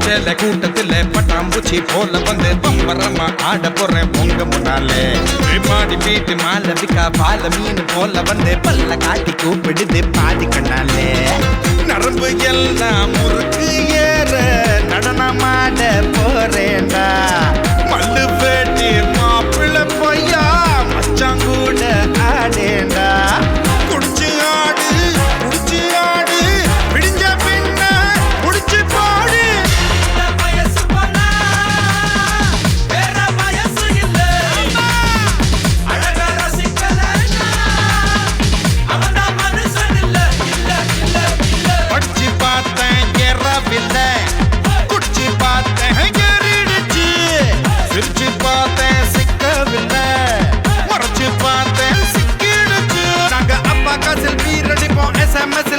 சேல கூட்டத்துல பட்டாம்பூச்சி போல வந்து பம்பரமா ஆட போறேன் பொங்க முன்னாலே மாடி வீட்டு மாலை விக்கா பால மீன் போல வந்து பல்ல காட்டி கூப்பிடுது பாதி கண்ணாலே நரம்பு எல்லாம் முறுக்கு ஏற நடனமாட போறேன்டா மல்லு பேட்டி மாப்பிள்ள பொய்யா மச்சாங்கூட ஆடேண்டா குடிச்சு ஆடு குடிச்சு ஆடு விடிஞ்ச பின்ன குடிச்சு பாடு படிச்சு பார்த்தேன் ஏறவில்லை குடிச்சு பார்த்தேன் ஏறிடுச்சு சிரிச்சு பார்த்தேன் சிக்கவில்லை மறைச்சு பார்த்தேன் சிக்கிடுச்சு நாங்க அப்பா காசில் பீர் அடிப்போம் SMS